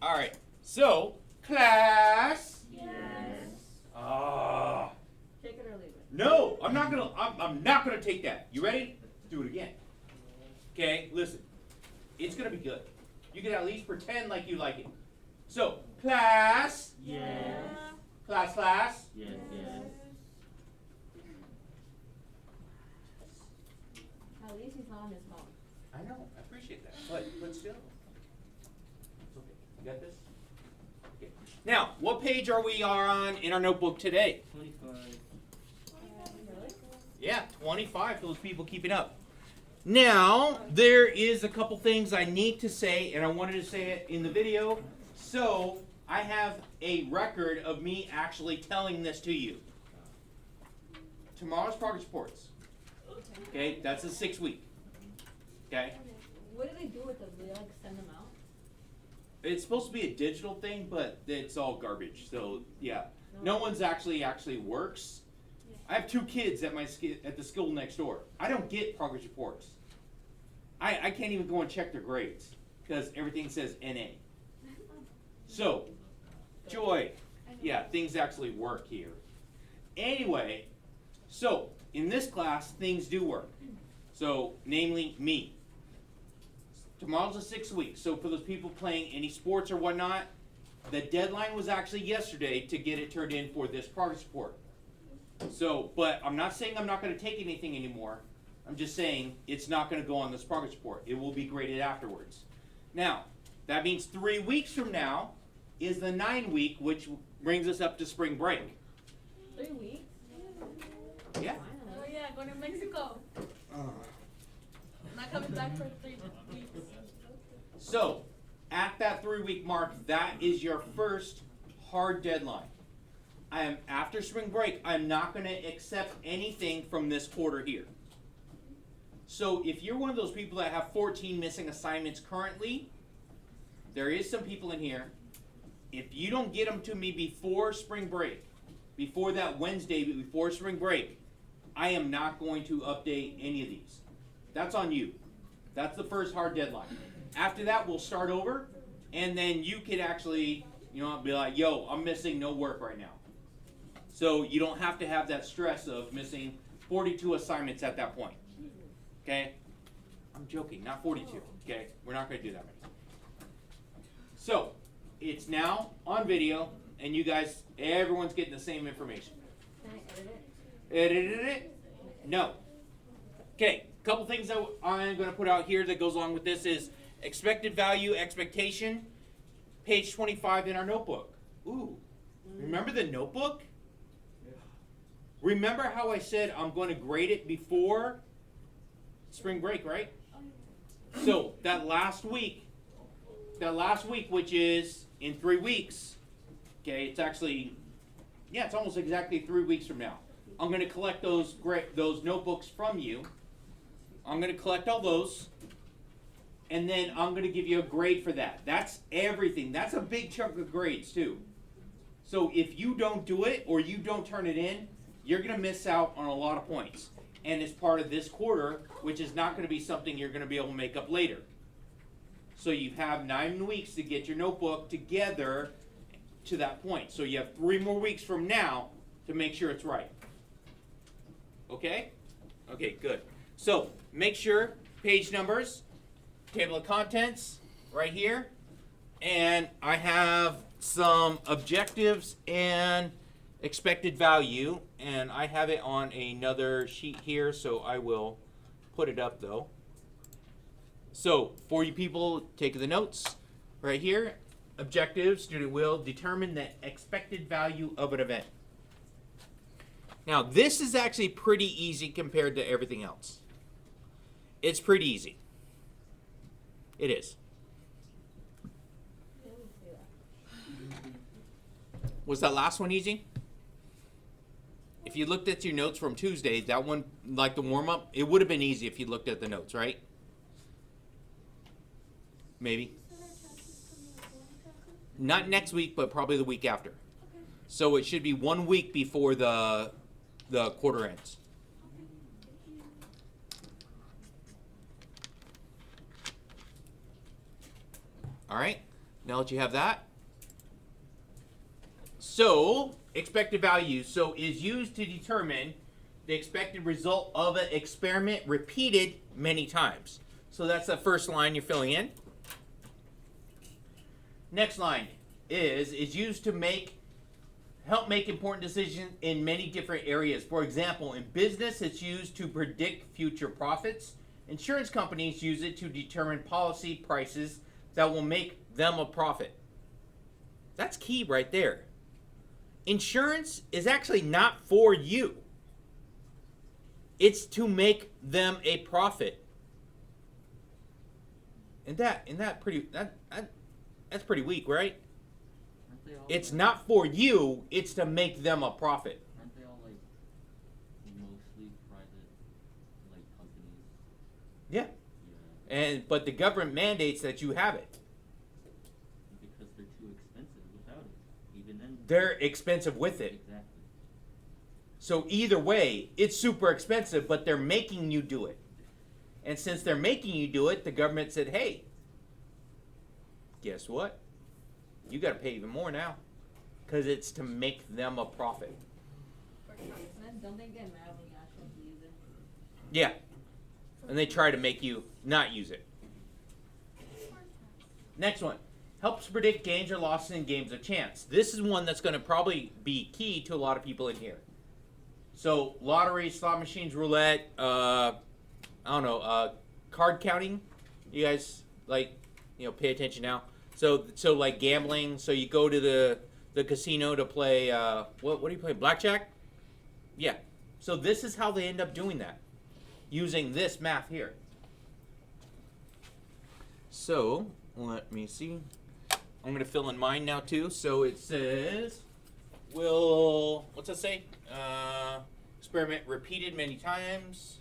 All right. So, class. Yes. Take it or leave it. No, I'm not gonna. I'm not gonna take that. You ready? Let's do it again. Okay. Listen, it's gonna be good. You can at least pretend like you like it. So, class. Yes. Class. Class. Yes. Yes. At least he's not on his phone. I know. I appreciate that. But still, it's okay. You got this. Okay. Now, what page are we on in our notebook today? 25. Really? Yeah, 25 for those people keeping up. Now, there is a couple things I need to say, and I wanted to say it in the video, so I have a record of me actually telling this to you. Tomorrow's progress reports. Okay, that's a 6 week. Okay? What do they do with them? Do they like send them out? It's supposed to be a digital thing, but it's all garbage. So, yeah. No one's actually works. I have 2 kids at the school next door. I don't get progress reports. I can't even go and check their grades because everything says NA. So, Joy, yeah, things actually work here. Anyway, so in this class, things do work. So, namely me. Tomorrow's a 6 week. So for those people playing any sports or whatnot, the deadline was actually yesterday to get it turned in for this progress report. So, but I'm not saying I'm not going to take anything anymore. I'm just saying it's not going to go on this progress report. It will be graded afterwards. Now, that means 3 weeks from now is the 9 week, which brings us up to spring break. 3 weeks? Yeah. Oh yeah, going to Mexico. Not coming back for 3 weeks. So, at that 3 week mark, that is your first hard deadline. I am after spring break. I'm not going to accept anything from this quarter here. So if you're one of those people that have 14 missing assignments currently, there is some people in here. If you don't get them to me before spring break, before that Wednesday, before spring break, I am not going to update any of these. That's on you. That's the first hard deadline. After that, we'll start over, and then you could actually, be like, yo, I'm missing no work right now. So you don't have to have that stress of missing 42 assignments at that point. Okay? I'm joking, not 42. Okay? We're not going to do that many. So, it's now on video, and you guys, everyone's getting the same information. Can I edit it? Edited it? No. Okay, a couple things that I'm going to put out here that goes along with this is expected value, expectation, page 25 in our notebook. Ooh, remember the notebook? Remember how I said I'm going to grade it before spring break, right? So that last week, which is in 3 weeks, okay, it's actually, it's almost exactly 3 weeks from now. I'm going to collect those notebooks from you. I'm going to collect all those, and then I'm going to give you a grade for that. That's everything. That's a big chunk of grades too. So if you don't do it or you don't turn it in, you're going to miss out on a lot of points. And it's part of this quarter, which is not going to be something you're going to be able to make up later. So you have 9 weeks to get your notebook together to that point. So you have 3 more weeks from now to make sure it's right. Okay? Okay, good. So make sure page numbers, table of contents, right here. And I have some objectives and expected value, and I have it on another sheet here, so I will put it up though. So for you people taking the notes, right here, objectives, student will determine the expected value of an event. Now this is actually pretty easy compared to everything else. It's pretty easy. It is. Was that last one easy? If you looked at your notes from Tuesday, that one, like the warm-up, it would have been easy if you looked at the notes, right? Maybe. Not next week, but probably the week after. So it should be 1 week before the quarter ends. All right? Now that you have that. So, expected value is used to determine the expected result of an experiment repeated many times. So that's the first line you're filling in. Next line is used to help make important decisions in many different areas. For example, in business, it's used to predict future profits. Insurance companies use it to determine policy prices that will make them a profit. That's key right there. Insurance is actually not for you. It's to make them a profit. That's pretty weak, right? It's not for you, it's to make them a profit. Aren't they all like mostly private like companies? Yeah. But the government mandates that you have it. Because they're too expensive without it. Even then They're expensive with it. exactly. So either way, it's super expensive, but they're making you do it. And since they're making you do it, the government said, hey, guess what? You got to pay even more now. Because it's to make them a profit. Don't they get mad when you ask them to use it? Yeah. And they try to make you not use it. Next one. Helps predict gains or losses in games of chance. This is one that's going to probably be key to a lot of people in here. So, lottery, slot machines, roulette, card counting. You guys, pay attention now. So like gambling. So you go to the casino to play, what do you play, blackjack? Yeah. So this is how they end up doing that. Using this math here. So, let me see. I'm going to fill in mine now too. So it says, what's that say? Experiment repeated many times.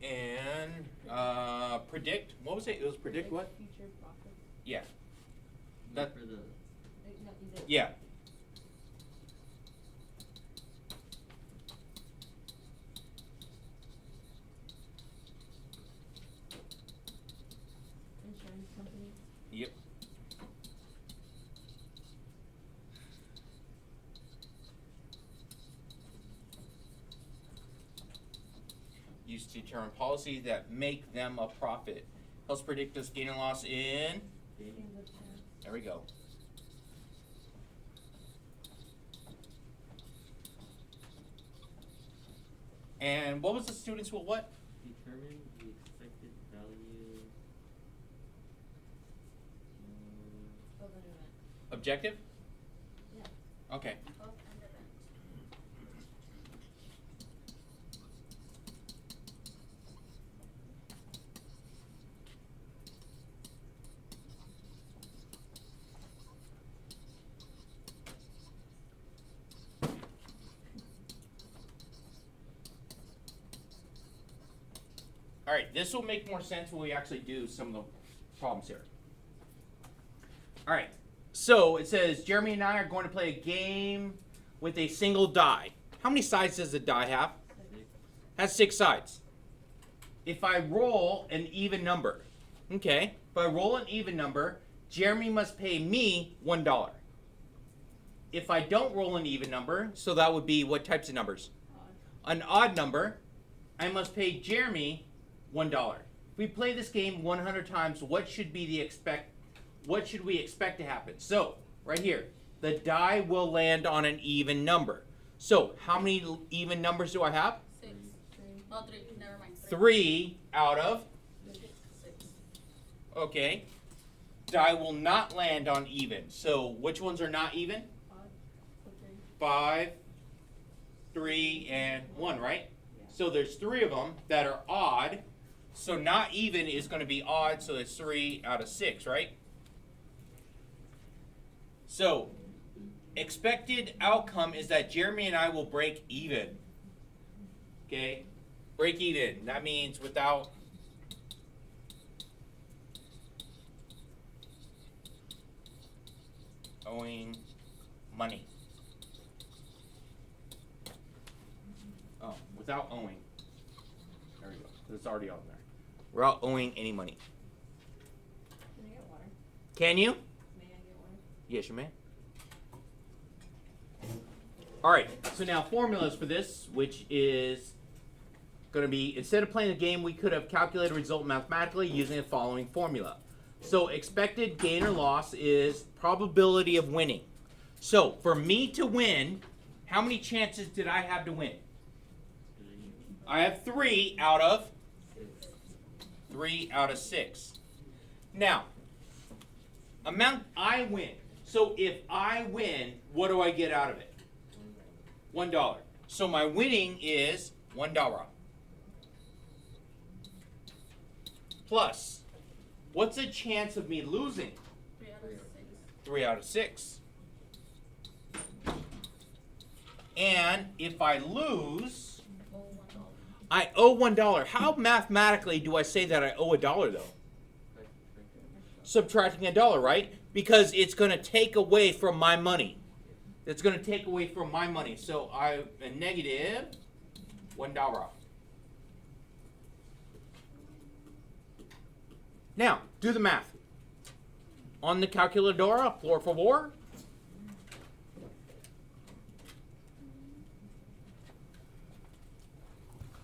And predict. What was it? It was predict what? Future profits. Yeah. That for the No, is it? Yeah. Insurance companies. Yep. Used to determine policies that make them a profit. Helps predict this gain and loss in. Games of chance. There we go. And what was the students will what? determine the expected value Of an event. Objective? Yeah. Okay. Of an event. All right, this will make more sense when we actually do some of the problems here. All right, so it says Jeremy and I are going to play a game with a single die. How many sides does the die have? Has 6 sides. If I roll an even number, okay, if I roll an even number, Jeremy must pay me $1. If I don't roll an even number, so that would be what types of numbers? Odd. An odd number, I must pay Jeremy $1. If we play this game 100 times, what should we expect to happen? So, right here, the die will land on an even number. So, how many even numbers do I have? 6. Three. Oh, 3. Never mind. 3 out of, 6. okay. Die will not land on even. So, which ones are not even? Odd. So 3. 5, 3, and 1, right? Yeah. So there's 3 of them that are odd. So not even is going to be odd, so it's 3 out of 6, right? So expected outcome is that Jeremy and I will break even. Okay? Break even. That means without owing money. without owing. There we go. It's already on there. Without owing any money. Can I get water? Can you? May I get water? Yes, you may. All right. So now formulas for this, which is going to be, instead of playing the game, we could have calculated a result mathematically using the following formula. So expected gain or loss is probability of winning. So for me to win, how many chances did I have to win? I have 3 out of 6. Now, amount I win. So if I win, what do I get out of it? $1. So my winning is $1. Plus, what's the chance of me losing? 3 out of 6. And if I lose, I owe $1. How mathematically do I say that I owe $1 though? Subtracting $1, right? Because it's going to take away from my money. It's going to take away from my money. So I a negative $1. Now, do the math. On the calculadora, por favor.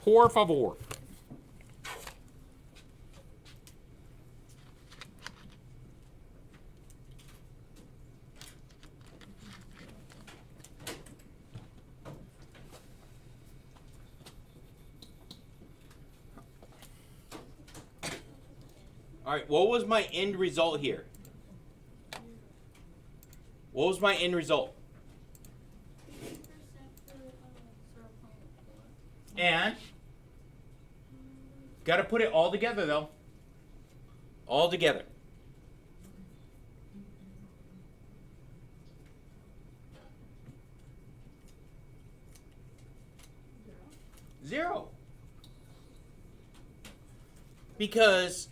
Por favor. All right, what was my end result here? What was my end result? And got to put it all together though. All together. Zero. Because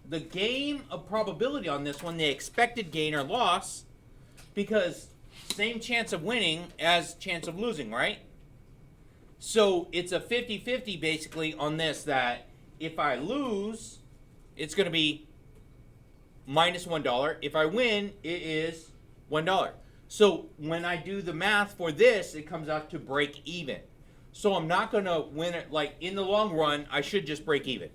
the game of probability on this one, the expected gain or loss, because same chance of winning as chance of losing, right? So it's a 50-50 basically on this, that if I lose, it's going to be minus $1. If I win, it is $1. So when I do the math for this, it comes out to break even. So I'm not going to win it. Like in the long run, I should just break even.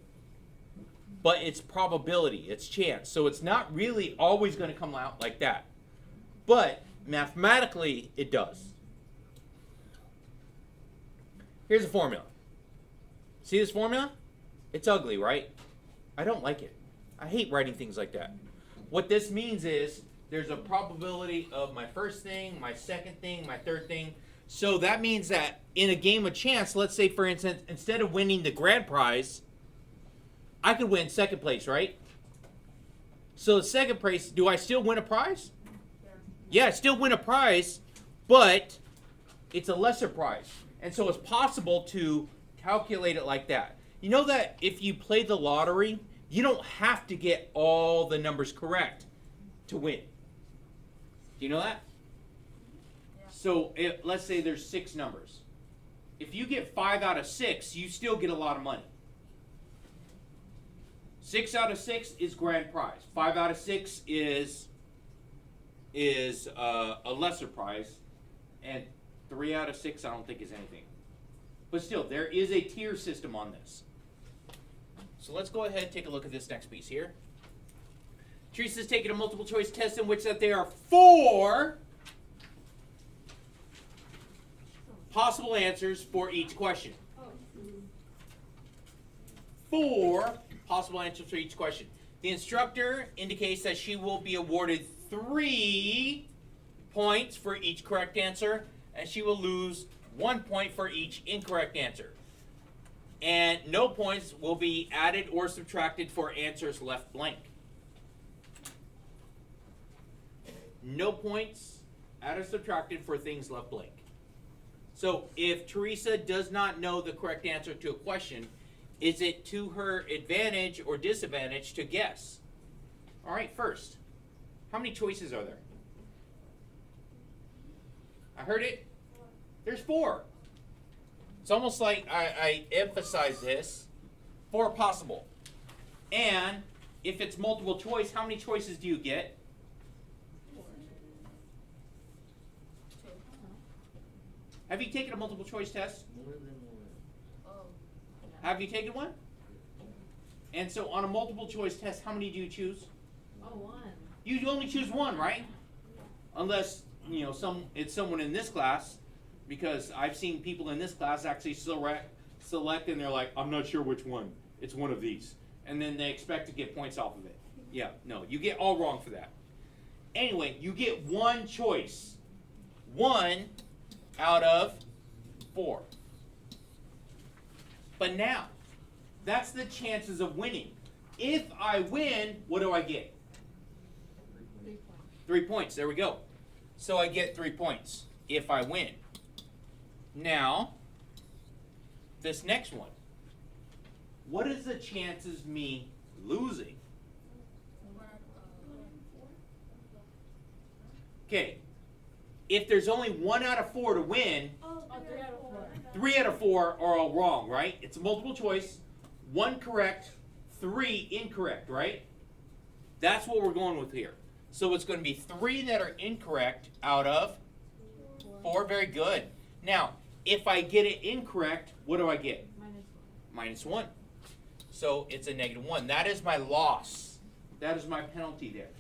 But it's probability, it's chance. So it's not really always going to come out like that. But mathematically, it does. Here's a formula. See this formula? It's ugly, right? I don't like it. I hate writing things like that. What this means is there's a probability of my first thing, my second thing, my third thing. So that means that in a game of chance, let's say, for instance, instead of winning the grand prize, I could win second place, right? So the second place, do I still win a prize? Yeah, I still win a prize, but it's a lesser prize. And so it's possible to calculate it like that. You know that if you play the lottery, you don't have to get all the numbers correct to win. Do you know that? Yeah. So let's say there's 6 numbers. If you get 5 out of 6, you still get a lot of money. 6 out of 6 is grand prize. 5 out of 6 is a lesser prize, and 3 out of 6 I don't think is anything. But still, there is a tier system on this. So let's go ahead and take a look at this next piece here. Teresa's taking a multiple choice test in which that there are 4 possible answers for each question. 4 possible answers for each question. The instructor indicates that she will be awarded 3 points for each correct answer, and she will lose 1 point for each incorrect answer. And no points will be added or subtracted for answers left blank. No points added or subtracted for things left blank. So if Teresa does not know the correct answer to a question, is it to her advantage or disadvantage to guess? All right, first, how many choices are there? I heard it. There's 4. It's almost like I emphasize this, 4 possible. And if it's multiple choice, how many choices do you get? Have you taken a multiple choice test? More than one. Oh. Have you taken one? And so on a multiple choice test, how many do you choose? Oh, one. You only choose one, right? Unless, you know, it's someone in this class, because I've seen people in this class actually select and they're like, I'm not sure which one. It's one of these. And then they expect to get points off of it. Yeah, no, you get all wrong for that. Anyway, you get one choice. 1 out of 4. But now, that's the chances of winning. If I win, what do I get? 3 points. 3 points. There we go. So I get 3 points if I win. Now, this next one. What is the chances me losing? Okay. If there's only 1 out of 4 to win, Oh, 3 out of 4. 3 out of 4 are all wrong, right? It's a multiple choice. 1 correct, 3 incorrect, right? That's what we're going with here. So it's going to be 3 that are incorrect out of 4. Very good. Now, if I get it incorrect, what do I get? Minus 1. -1. So it's a -1. That is my loss. That is my penalty there.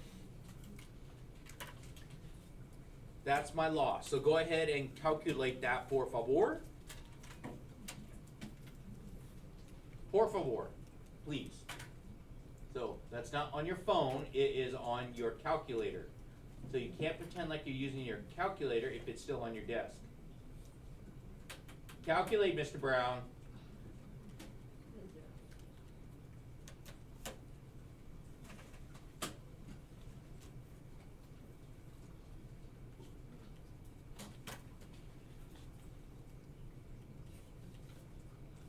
That's my loss. So go ahead and calculate that, por favor. Por favor, please. So that's not on your phone, it is on your calculator. So you can't pretend like you're using your calculator if it's still on your desk. Calculate, Mr. Brown.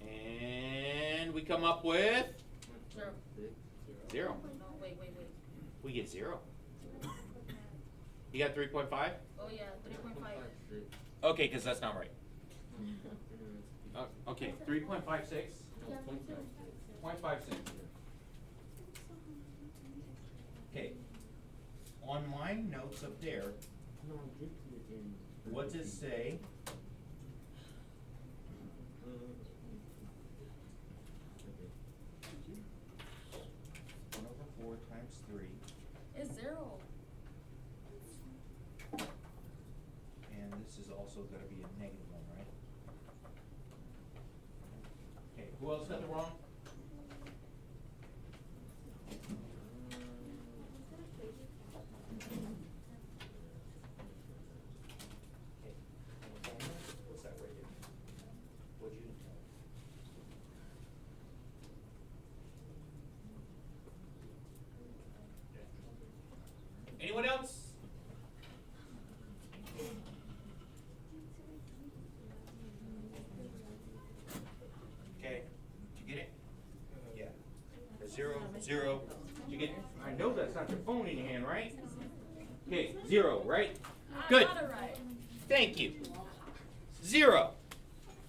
And we come up with 0. 0. No, wait. We get 0. You got 3.5? Oh yeah, 3.5. Okay, because that's not right. Okay, 3.56. 0.56. Okay. On my notes up there, what does it say? One over 4 times 3. It's 0. And this is also going to be a -1, right? Okay, who else got the wrong? Okay. What's that right here? What'd you tell? Anyone else? Okay, did you get it? Yeah. The 0, 0. Did you get it? I know that's not your phone in your hand, right? Okay, 0, right? Good. I got it right. Thank you. 0.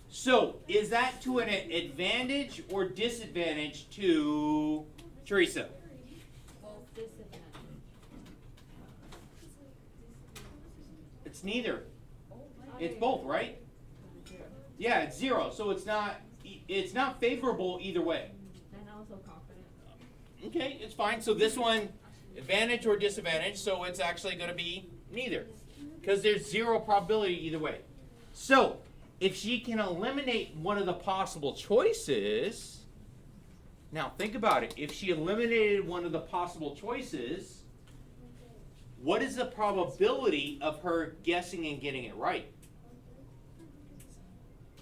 So, is that to an advantage or disadvantage to Teresa? Both disadvantage. It's neither. Oh, It's both, right? Yeah, it's 0. So it's not favorable either way. And also confident. Okay, it's fine. So this one, advantage or disadvantage, so it's actually going to be neither. Because there's 0 probability either way. So, if she can eliminate one of the possible choices, now think about it. If she eliminated one of the possible choices, what is the probability of her guessing and getting it right?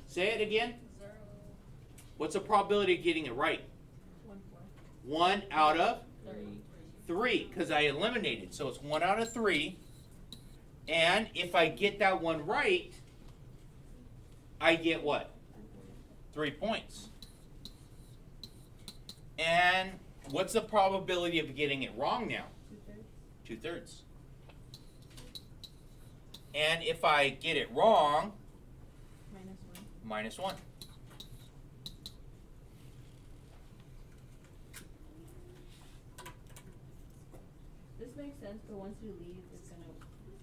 Say it again. 0. What's the probability of getting it right? 1/4. 1 out of 3. 3, because I eliminated. So it's 1 out of 3. And if I get that one right, I get what? 3 points. And what's the probability of getting it wrong now? 2/3. 2/3. And if I get it wrong, minus 1. This makes sense, but once you leave, it's gonna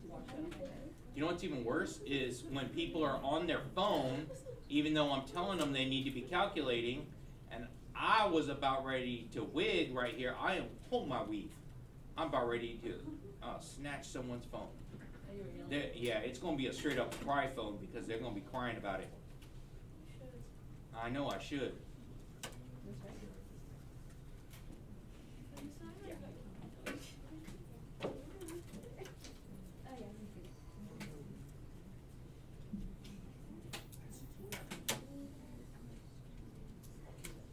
wash out of my head. You know what's even worse is when people are on their phone, even though I'm telling them they need to be calculating, and I was about ready to wig right here. I am, hold my weave. I'm about ready to snatch someone's phone. Oh, you were yelling? Yeah, it's going to be a straight up cry phone because they're going to be crying about it. I know I should. This right here. Oh, yeah, me too.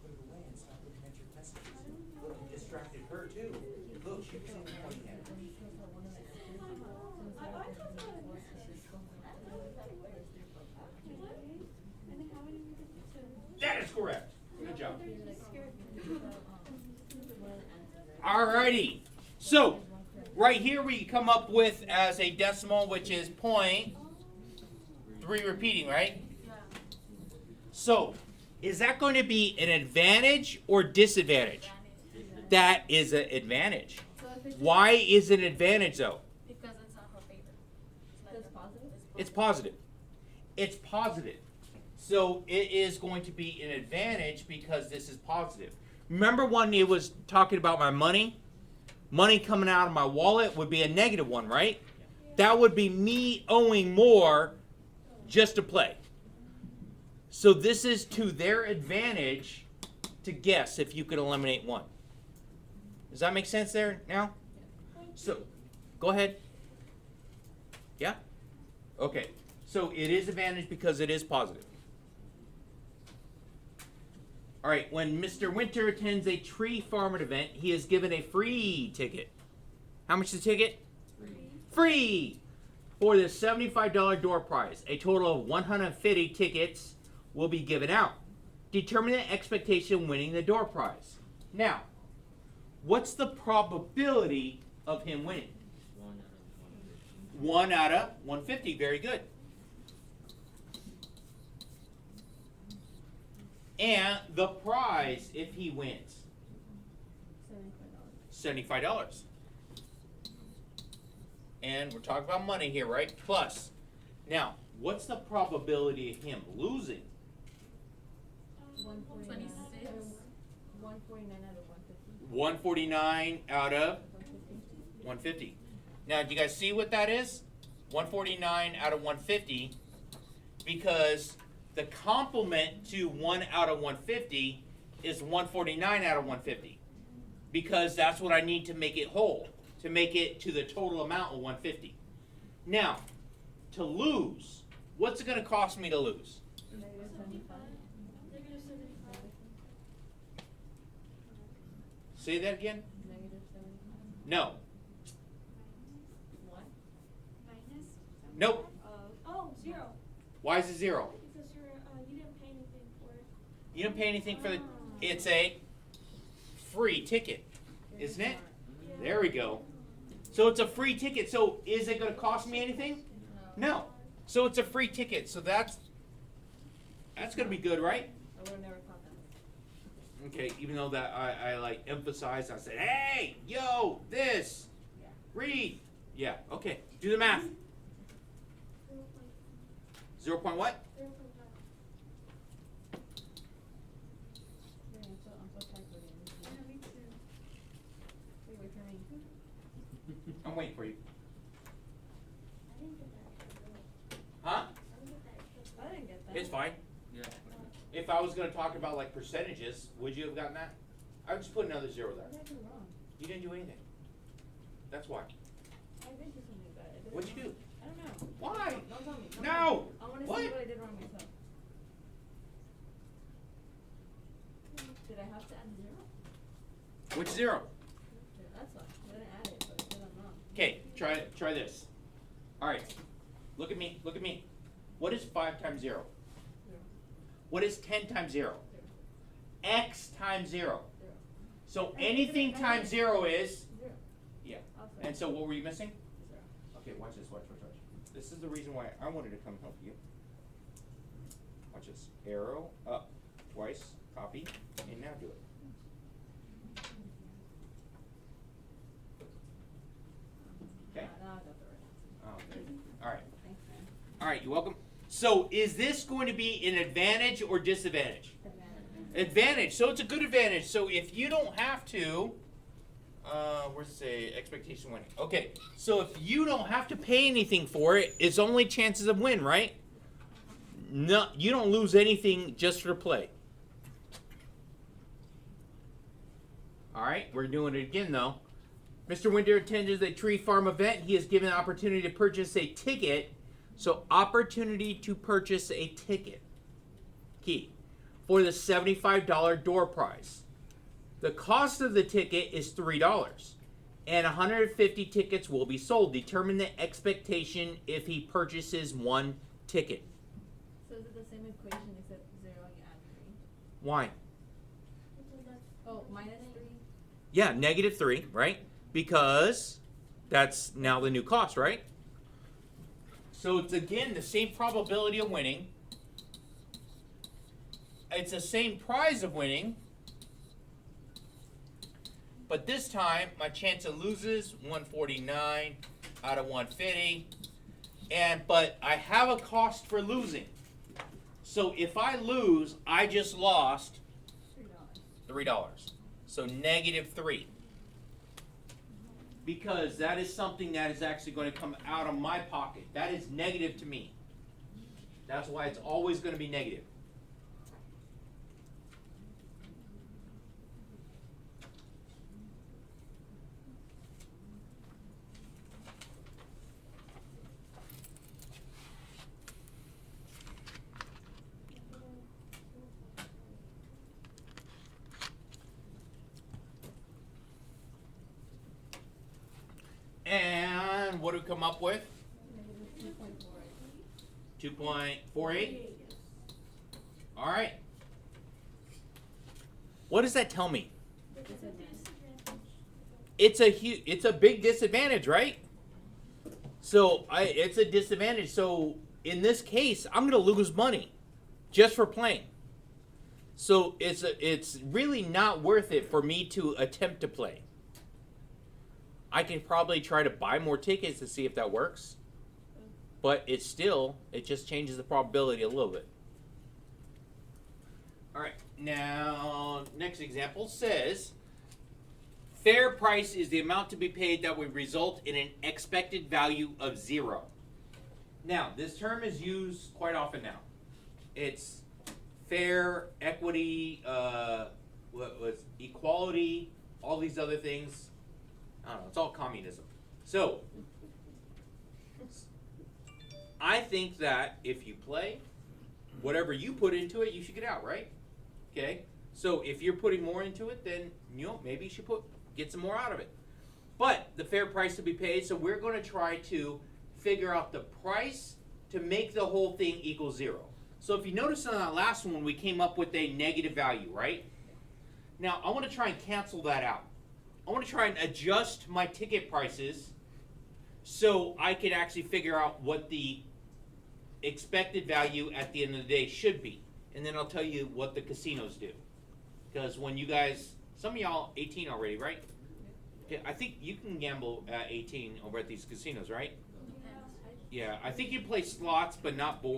Put it away and stop looking at your messages. Look, you distracted her too. Look, she was in the pointing at her. That is correct. Good job. Alrighty. So, right here we come up with as a decimal, which is 0.3 repeating, right? Yeah. So, is that going to be an advantage or disadvantage? That is an advantage. So if it's Why is it an advantage though? Because it's not her favorite. It's That's positive? It's positive. It's positive. So it is going to be an advantage because this is positive. Remember when it was talking about my money? Money coming out of my wallet would be a negative one, right? That would be me owing more just to play. So this is to their advantage to guess if you could eliminate one. Does that make sense there now? So, go ahead. Yeah? Okay. So it is advantage because it is positive. All right, when Mr. Winter attends a tree farming event, he is given a free ticket. How much is the ticket? Free! For the $75 door prize. A total of 150 tickets will be given out. Determine the expectation winning the door prize. Now, what's the probability of him winning? 1 out of 150. Very good. And the prize if he wins? $75. And we're talking about money here, right? Plus. Now, what's the probability of him losing? 149. 26. 149 out of 150. 149 out of 150. 150. Now, do you guys see what that is? 149 out of 150, because the complement to 1 out of 150 is 149 out of 150, because that's what I need to make it whole, to make it to the total amount of 150. Now, to lose, what's it going to cost me to lose? Negative 75. Say that again? Negative 75. No. What? Nope. Oh, 0. Why is it 0? Because you didn't pay anything for it. You don't pay anything for the, it's a free ticket, isn't it? There we go. So it's a free ticket. So is it going to cost me anything? No. So it's a free ticket. So that's going to be good, right? I would have never thought that. Okay, even though that I like emphasized, I said, hey, yo, this, Yeah. read. Yeah, okay. Do the math. 0. Point what? 0.5. Yeah, I'm so calculating. Me too. Wait for me. I'm waiting for you. I didn't get that. Huh? I didn't get that. I didn't get that. It's fine. Yeah. If I was going to talk about like percentages, would you have gotten that? I would just put another 0 there. What did I do wrong? You didn't do anything. That's why. I did do something bad. I did it What'd you wrong. do? I don't know. Why? Don't tell me. Don't No! tell me. I want to What? see what I did wrong myself. Did I have to add 0? Which 0? Yeah, that's why. I didn't add it, but I did I'm wrong. Okay, try this. All right, look at me, look at me. What is 5 times 0? 0. What is 10 times 0? 0. X times 0. 0. So anything times 0 is, 0. yeah. Also. And so what were you missing? 0. Okay, watch this, watch. This is the reason why I wanted to come help you. Watch this. Arrow up twice, copy, and now do it. Okay. Now I got the right. Oh, good. All right. Thanks, man. All right, you're welcome. So is this going to be an advantage or disadvantage? Advantage. So it's a good advantage. So if you don't have to, where's it say expectation winning? Okay. So if you don't have to pay anything for it, it's only chances of win, right? No, you don't lose anything just for play. All right, we're doing it again though. Mr. Winter attended a tree farm event. He is given an opportunity to purchase a ticket. So opportunity to purchase a ticket. Key. For the $75 door prize. The cost of the ticket is $3. And 150 tickets will be sold. Determine the expectation if he purchases one ticket. So is it the same equation except 0 you add 3? Why? Because that's. Oh, minus 3? Yeah, -3, right? Because that's now the new cost, right? So it's again the same probability of winning. It's the same prize of winning. But this time, my chance of loses 149 out of 150. But I have a cost for losing. So if I lose, I just lost $3. So -3. Because that is something that is actually going to come out of my pocket. That is negative to me. That's why it's always going to be negative. And what do we come up with? 2.48. All right. What does that tell me? It's a big disadvantage, right? So it's a disadvantage. So in this case, I'm going to lose money just for playing. So it's really not worth it for me to attempt to play. I can probably try to buy more tickets to see if that works. But it just changes the probability a little bit. All right, now next example says, fair price is the amount to be paid that would result in an expected value of 0. Now, this term is used quite often now. It's fair, equity, equality, all these other things. I don't know, it's all communism. So, I think that if you play, whatever you put into it, you should get out, right? Okay? So, if you're putting more into it, then, maybe you should get some more out of it. But, the fair price to be paid, so we're going to try to figure out the price to make the whole thing equal 0. So, if you notice on that last one, we came up with a negative value, right? Now, I want to try and cancel that out. I want to try and adjust my ticket prices so I can actually figure out what the expected value at the end of the day should be. And then I'll tell you what the casinos do. Because when you guys, some of y'all 18 already, right? Okay, I think you can gamble at 18 over at these casinos, right? Yeah, I think you play slots, but not the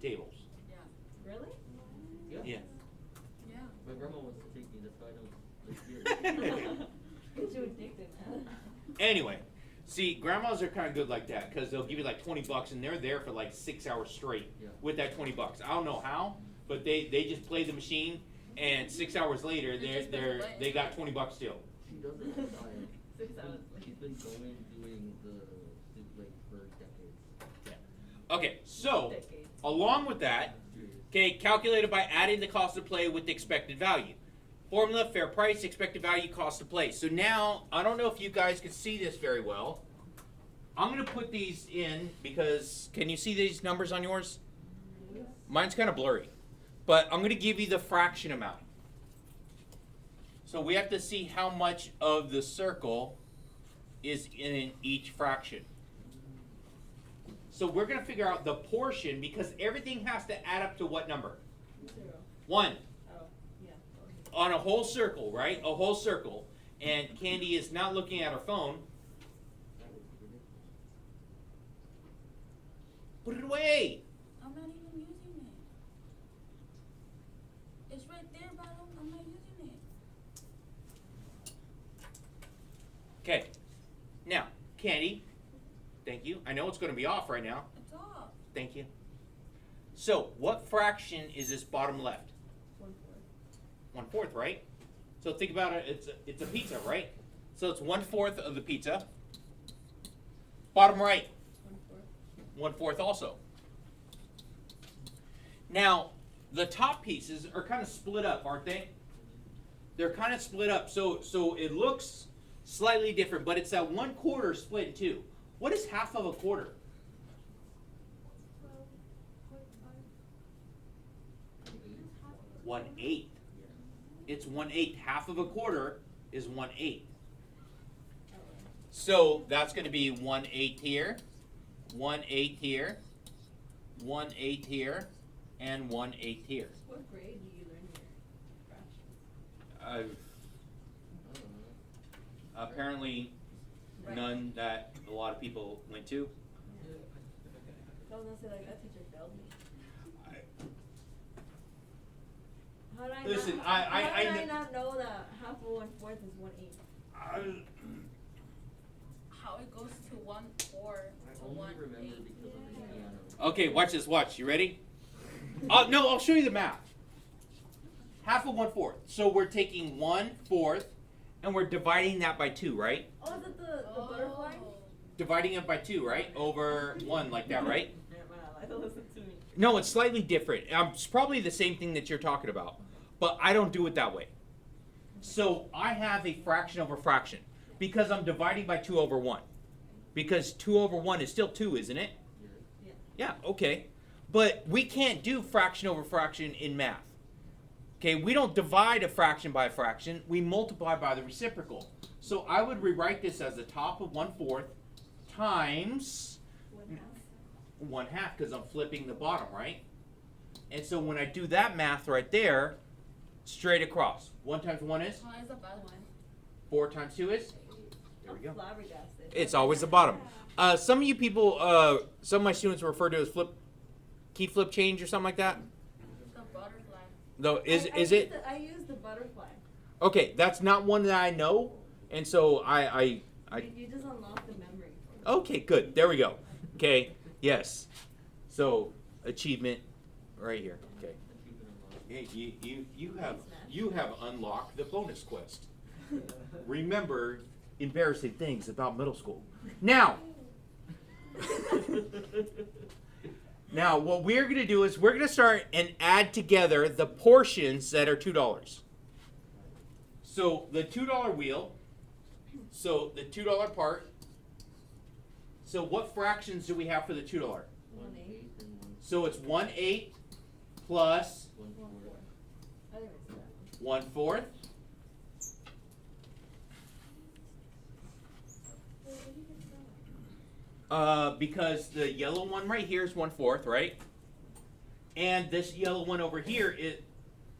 tables. Yeah. Really? Yeah. Yeah. Yeah. My grandma wants to take me, that's why I don't like Get you addicted, man. Anyway, see, grandmas are kind of good like that because they'll give you like $20 and they're there for like 6 hours straight with that $20. I don't know how, but they just play the machine and 6 hours later they got $20 still. She does it all the time. 6 hours. She's been going, doing the like for decades. Yeah. Okay, so Decades. along with that, okay, calculated by adding the cost of play with the expected value. Formula, fair price, expected value, cost of play. So now, I don't know if you guys can see this very well. I'm going to put these in because, can you see these numbers on yours? Mine's kind of blurry. But I'm going to give you the fraction amount. So we have to see how much of the circle is in each fraction. So we're going to figure out the portion because everything has to add up to what number? 0. 1. Oh, yeah. Okay. On a whole circle, right? A whole circle. And Candy is not looking at her phone. Put it away. I'm not even using it. It's right there, but I'm not using it. Okay. Now, Candy, thank you. I know it's going to be off right now. It's off. Thank you. So, what fraction is this bottom left? 1/4. 1/4, right? So think about it. It's a pizza, right? So it's 1/4 of the pizza. Bottom right, 1/4. 1/4 also. Now, the top pieces are kind of split up, aren't they? They're kind of split up, so it looks slightly different, but it's that 1/4 split in two. What is half of a quarter? 1/8. It's 1/8. Half of a quarter is 1/8. So that's going to be 1/8 here, 1/8 here, 1/8 here, and 1/8 here. What grade do you learn your fractions? Apparently, Right. none that a lot of people went to. I was gonna say, like, that teacher failed me. How did I Listen, not, I how did I kn- not know that half of 1/4 is 1/8? How it goes to 1/4 I to only 1/8. remember because of the piano. Okay, watch this. Watch. You ready? No, I'll show you the math. Half of 1/4. So we're taking 1/4 and we're dividing that by 2, right? Oh, is it the butterfly? Dividing it by 2, right? Over 1, like that, right? Yeah, man, I like to listen to me. No, it's slightly different. It's probably the same thing that you're talking about, but I don't do it that way. So I have a fraction over fraction because I'm dividing by 2 over 1. Because 2 over 1 is still 2, isn't it? Yeah. Yeah, okay. But we can't do fraction over fraction in math. Okay, we don't divide a fraction by a fraction. We multiply by the reciprocal. So I would rewrite this as the top of 1/4 times 1/2 because I'm flipping the bottom, right? And so when I do that math right there, straight across. 1 times 1 is? Oh, it's a bad one. 4 times 2 is? There we go. I'm flabbergasted. It's always the bottom. Some of you people, some of my students refer to it as key flip change or something like that. The butterfly. Though, is I it? I use the butterfly. Okay, that's not one that I know, and so I You just unlock the memory. okay, good. There we go. Okay, yes. So achievement, right here. Okay. Hey, you have unlocked the bonus quest. Remember embarrassing things about middle school. Now, what we're gonna do is we're gonna start and add together the portions that are $2. So the $2 wheel. So the $2 part. So what fractions do we have for the $2? 1/8. So it's 1/8 plus 1/4. I didn't see that. 1/4. Because the yellow one right here is 1/4, right? And this yellow one over here is.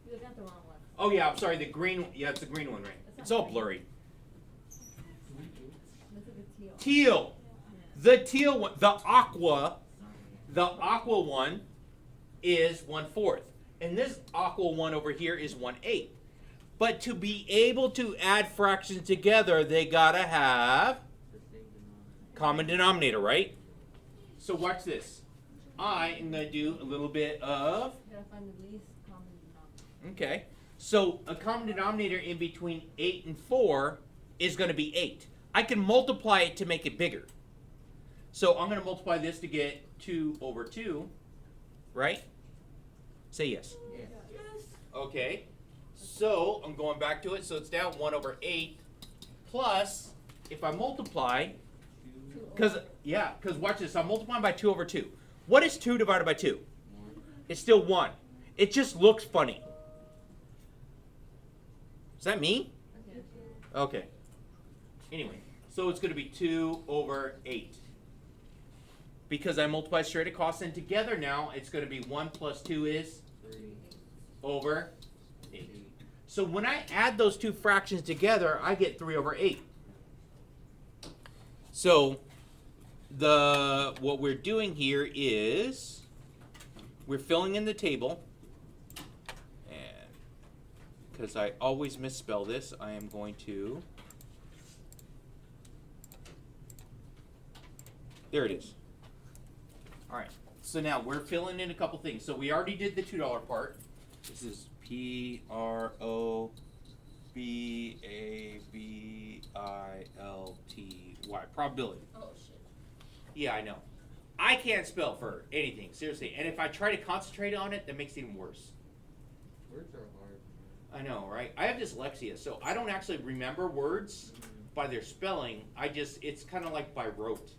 You look at the wrong one. Oh yeah, I'm sorry. The green. Yeah, it's the green one, right? It's all blurry. Look at the teal. Teal. The teal one. The aqua one is 1/4, and this aqua one over here is 1/8. But to be able to add fractions together, they gotta have The same denominator. common denominator, right? So watch this. I am gonna do a little bit of. You gotta find the least common denominator. Okay. So a common denominator in between 8 and 4 is going to be 8. I can multiply it to make it bigger. So I'm going to multiply this to get 2 over 2, right? Say yes. Yes. Okay. So I'm going back to it. So it's down 1 over 8 plus, if I multiply, because watch this. I'm multiplying by 2 over 2. What is 2 divided by 2? 1. It's still 1. It just looks funny. Is that me? Okay. Anyway, so it's going to be 2 over 8. because I multiplied straight across, and together now it's going to be 1 plus 2 is 3, over 8. 8. So when I add those two fractions together, I get 3 over 8. So what we're doing here is we're filling in the table, and because I always misspell this, I am going to, there it is. All right, so now we're filling in a couple things. So we already did the $2 part. This is P-R-O-B-A-B-I-L-T-Y, probability. Oh shit. Yeah, I know. I can't spell for anything, seriously. And if I try to concentrate on it, that makes it even worse. Words are hard. I know, right? I have dyslexia, so I don't actually remember words by their spelling. It's kind of like by rote.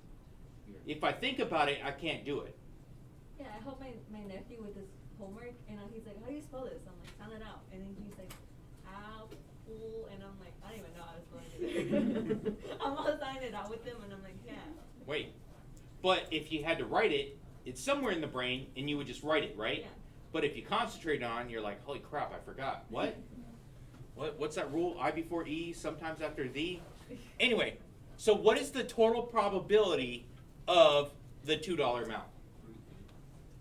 If I think about it, I can't do it. Yeah, I helped my nephew with his homework, and he's like, "How do you spell this?" I'm like, "Sound it out," and then he's like, "Apple," and I'm like, "I don't even know how to spell it." I'm all signing it out with him, and I'm like, "Yeah." Wait. But if you had to write it, it's somewhere in the brain, and you would just write it, right? Yeah. But if you concentrate on, you're like, holy crap, I forgot. What? What's that rule? I before E, sometimes after the? Anyway, so what is the total probability of the $2 amount?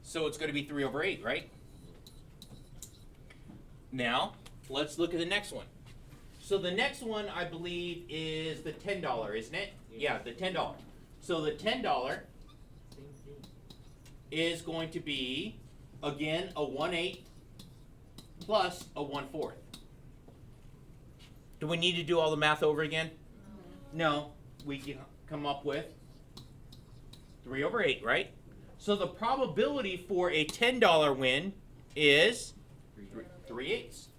So it's going to be 3 over 8, right? Now, let's look at the next one. So the next one, I believe, is the $10, isn't it? Yeah, the $10. So the $10 Same thing. is going to be, again, a 1/8 plus a 1/4. Do we need to do all the math over again? No. We can come up with 3 over 8, right? So the probability for a $10 win is 3/8.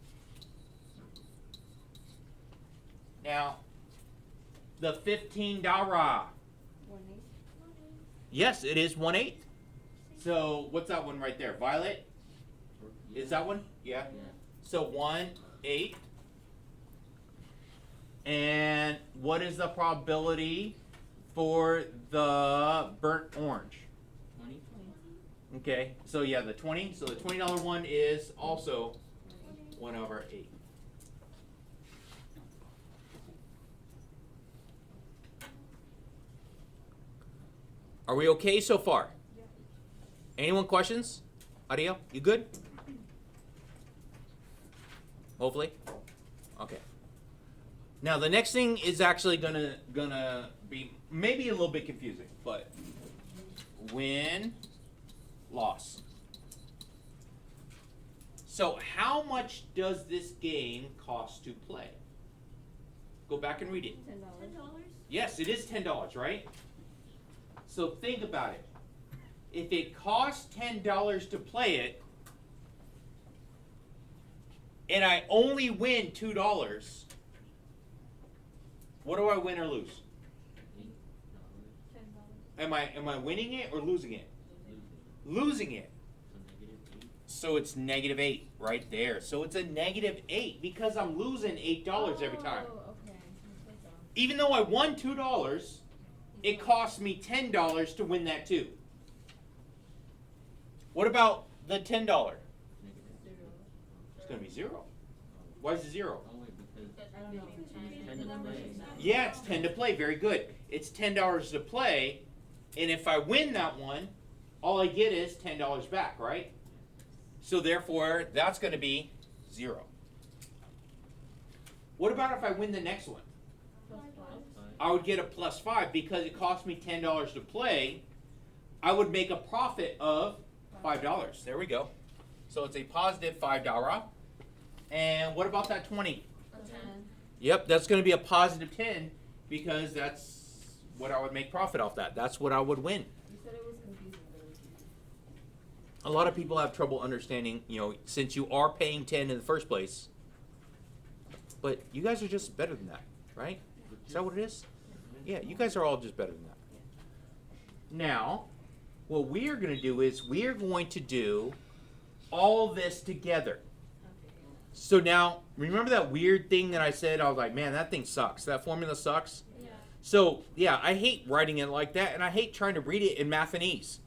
Now, the $15. 1/8. Yes, it is 1/8. So what's that one right there? Violet? Is that one? Yeah. Yeah. So 1/8. And what is the probability for the burnt orange? 20. Okay, so yeah, the 20. So the $20 one is also 1 over 8. Are we okay so far? Anyone questions? Adio, you good? Hopefully. Okay. Now the next thing is actually gonna be maybe a little bit confusing, but win, loss. So how much does this game cost to play? Go back and read it. $10. Yes, it is $10, right? So think about it. If it costs $10 to play it, and I only win $2, what do I win or lose? $8. $10. Am I winning it or losing it? Losing. Losing it. So -8. So it's -8 right there. So it's a -8 because I'm losing $8 every time. Oh, okay. I'm so dumb. Even though I won $2, it cost me $10 to win that too. What about the $10? -8. Zero. It's gonna be 0. Why is it 0? Oh wait, because I don't know. 10 to play. Yeah, it's 10 to play. Very good. It's $10 to play, and if I win that one, all I get is $10 back, right? So therefore, that's going to be 0. What about if I win the next one? Plus 5. I would get a +5 because it cost me $10 to play. I would make a profit of $5. There we go. So it's a positive $5. And what about that 20? A 10. Yep, that's going to be a positive 10 because that's what I would make profit off that. That's what I would win. You said it was confusing, but it was easy. A lot of people have trouble understanding, since you are paying 10 in the first place. But you guys are just better than that, right? Is that what it is? Yeah, you guys are all just better than that. Now, what we are going to do is we are going to do all this together. Okay. So now, remember that weird thing that I said? I was like, man, that thing sucks. That formula sucks. Yeah. So, yeah, I hate writing it like that, and I hate trying to read it in Mathanese.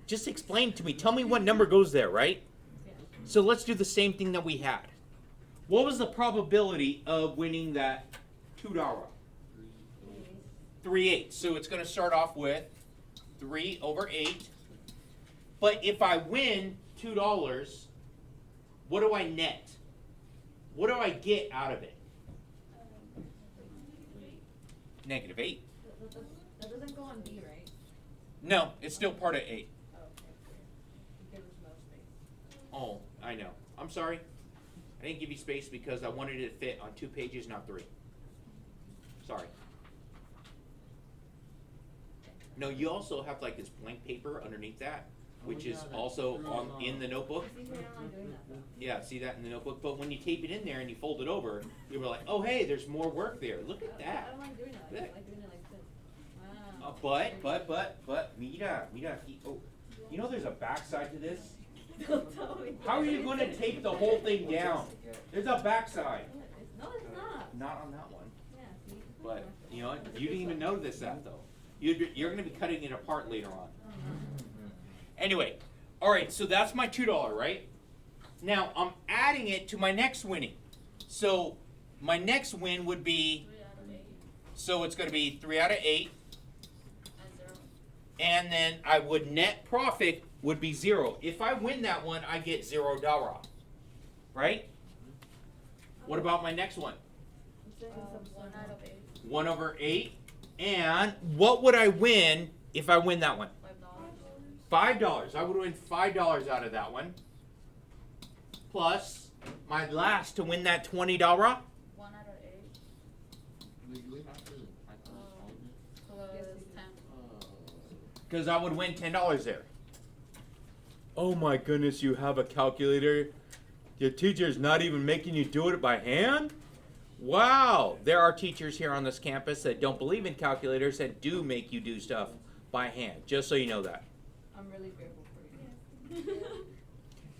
Just explain to me. Tell me what number goes there, right? Yeah. So let's do the same thing that we had. What was the probability of winning that $2? 3/8. So it's going to start off with 3/8. But if I win $2, what do I net? What do I get out of it? -8. That doesn't go on B, right? No, it's still part of 8. Oh, okay. It gives us no space. Oh, I know. I'm sorry. I didn't give you space because I wanted it to fit on 2 pages, not 3. Sorry. No, you also have like this blank paper underneath that, which is also in the notebook. See, I don't like doing that though. Yeah, see that in the notebook? But when you tape it in there and you fold it over, you were like, oh hey, there's more work there. Look at I that. don't like doing that. I Look. like doing it like this. Wow. Mira, oh, you know there's a backside to this? Don't tell me. How are you going to tape the whole thing down? There's a backside. No, it's not. Not on that one. Yeah, see? But, you know, you didn't even notice that though. You're going to be cutting it apart later on. Anyway, all right, so that's my $2, right? Now, I'm adding it to my next winning. So, my next win would be, 3 out of 8. so it's going to be 3 out of 8. And 0. And then I would net profit would be 0. If I win that one, I get $0. Right? What about my next one? 1 out of 8. 1/8. And what would I win if I win that one? $5. $5. I would win $5 out of that one. Plus my last to win that $20. 1 out of 8. Do we have to type out all of it? Plus Yes, we do. 10. Because I would win $10 there. Oh my goodness, you have a calculator? Your teacher's not even making you do it by hand? Wow! There are teachers here on this campus that don't believe in calculators that do make you do stuff by hand. Just so you know that. I'm really grateful for you.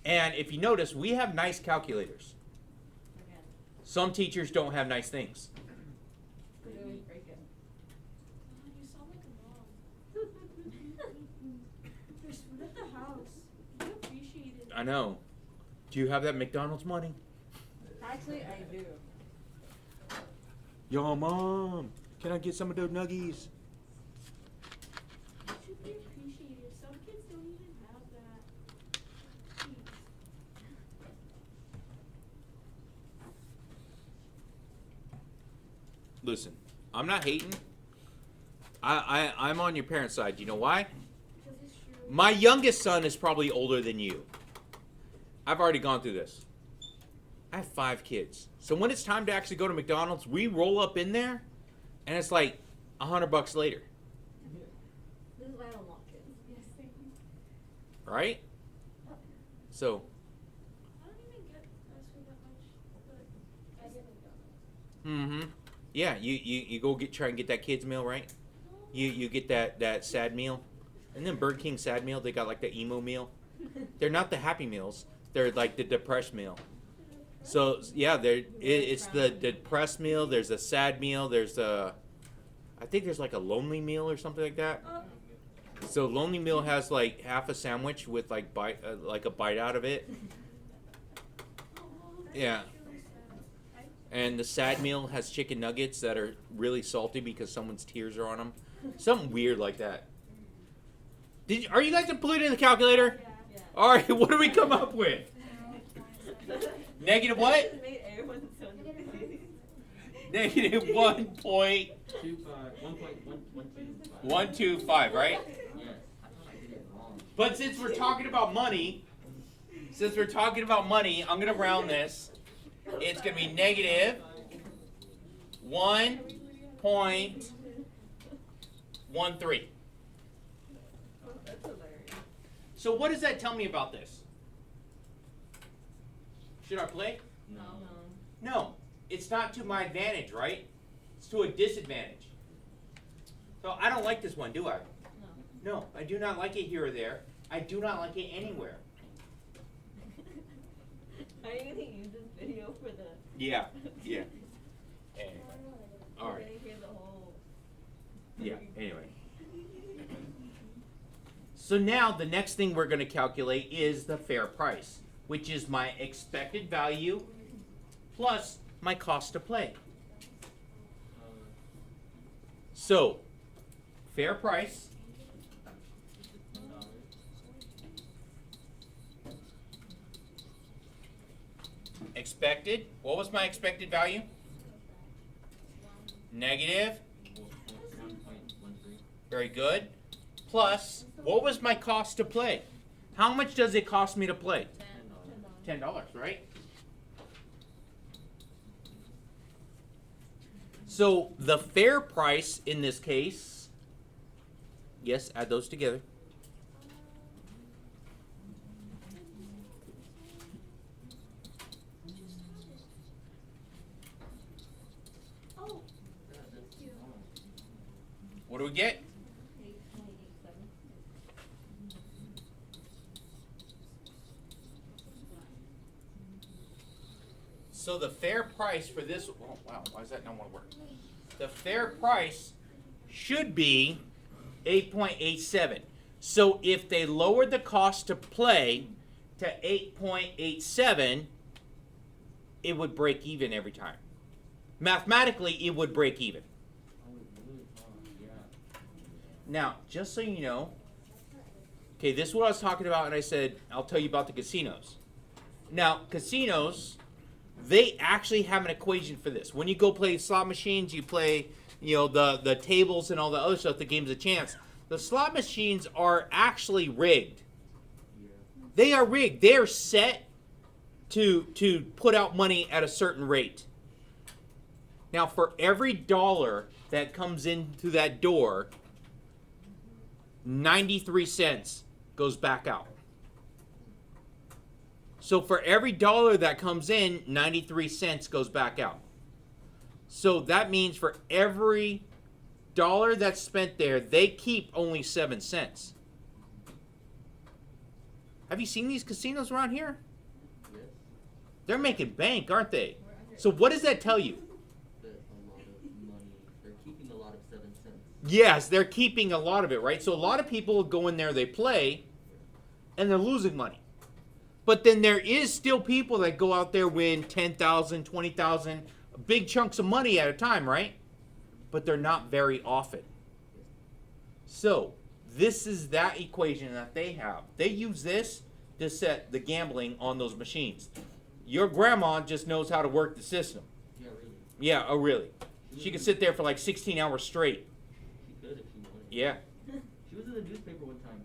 And if you notice, we have nice calculators. Again, Some teachers don't have nice things. because they always break it. You sound like a mom. There's food at the house. You appreciate it. I know. Do you have that McDonald's money? Actually, I do. Yo, Mom, can I get some of those nuggies? You should be appreciated. Some kids don't even have that. Jeez. Listen, I'm not hating. I'm on your parents' side. You know why? Because it's true. My youngest son is probably older than you. I've already gone through this. I have 5 kids. So when it's time to actually go to McDonald's, we roll up in there, and it's like $100 later, This is why I don't want kids. Yes, thank you. right? So, I don't even get fast food that much, but I get McDonald's. yeah, you go try and get that kids meal, right? You get that sad meal, and then Burger King sad meal. They got like the emo meal. They're not the Happy Meals. They're like the depressed meal. So yeah, it's the depressed meal. There's a sad meal. There's I think there's like a lonely meal or something like that. So lonely meal has like half a sandwich with like a bite out of it. Yeah. And the sad meal has chicken nuggets that are really salty because someone's tears are on them. Something weird like that. Are you guys included in the calculator? Yeah. All right, what do we come up with? Negative what? It made everyone so Negative 1.125, 1.125. right? Yes. I thought I did it wrong. But since we're talking about money, I'm gonna round this. It's gonna be negative 1.13. That's hilarious. So what does that tell me about this? Should I play? No. No, it's not to my advantage, right? It's to a disadvantage. So I don't like this one, do I? No. No, I do not like it here or there. I do not like it anywhere. Are you gonna use this video for the? Yeah, yeah. All We're right. gonna hear the whole. So now the next thing we're going to calculate is the fair price, which is my expected value plus my cost to play. So, fair price expected. What was my expected value? Negative. 1.13. Very good. Plus, what was my cost to play? How much does it cost me to play? $10, right? So the fair price in this case, yes, add those together. Oh, What do we get? 8.87. So the fair price for this, oh wow, why does that not want to work? The fair price should be 8.87. So if they lowered the cost to play to 8.87, it would break even every time. Mathematically, it would break even. Oh, really? Yeah. Now, just so you know, okay, this is what I was talking about, and I said, I'll tell you about the casinos. Now, casinos, they actually have an equation for this. When you go play slot machines, you play, the tables and all the other stuff, the games of chance. The slot machines are actually rigged. Yeah. They are rigged. They are set to put out money at a certain rate. Now, for every dollar that comes into that door, 93 cents goes back out. So for every dollar that comes in, 93 cents goes back out. So that means for every dollar that's spent there, they keep only 7 cents. Have you seen these casinos around here? Yes. They're making bank, aren't they? So what does that tell you? That's a lot of money. They're keeping a lot of 7 cents. Yes, they're keeping a lot of it, right? So a lot of people go in there, they play, and they're losing money. But then there is still people that go out there win 10,000, 20,000, big chunks of money at a time, right? But they're not very often. So this is that equation that they have. They use this to set the gambling on those machines. Your grandma just knows how to work the system. Yeah, really. Yeah, oh really? She could sit there for like 16 hours straight. She could if she wanted. Yeah. She was in the newspaper one time.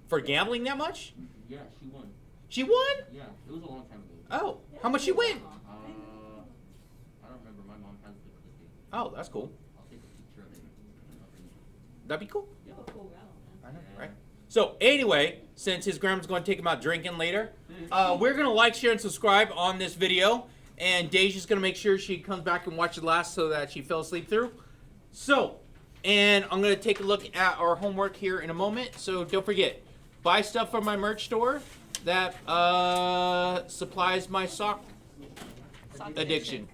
For gambling that much? Yeah, she won. She won? Yeah, it was a long time ago. Oh, how much she win? I don't remember. My mom has the clipping. Oh, that's cool. I'll take a picture of it. And I'll bring it. That'd be cool. You have a cool gal, man. I know, Yeah. right? So anyway, since his grandma's going to take him out drinking later, we're going to like, share, and subscribe on this video. And Deja's going to make sure she comes back and watches the last so that she fell asleep through. So, and I'm going to take a look at our homework here in a moment. So don't forget, buy stuff from my merch store that supplies my sock addiction.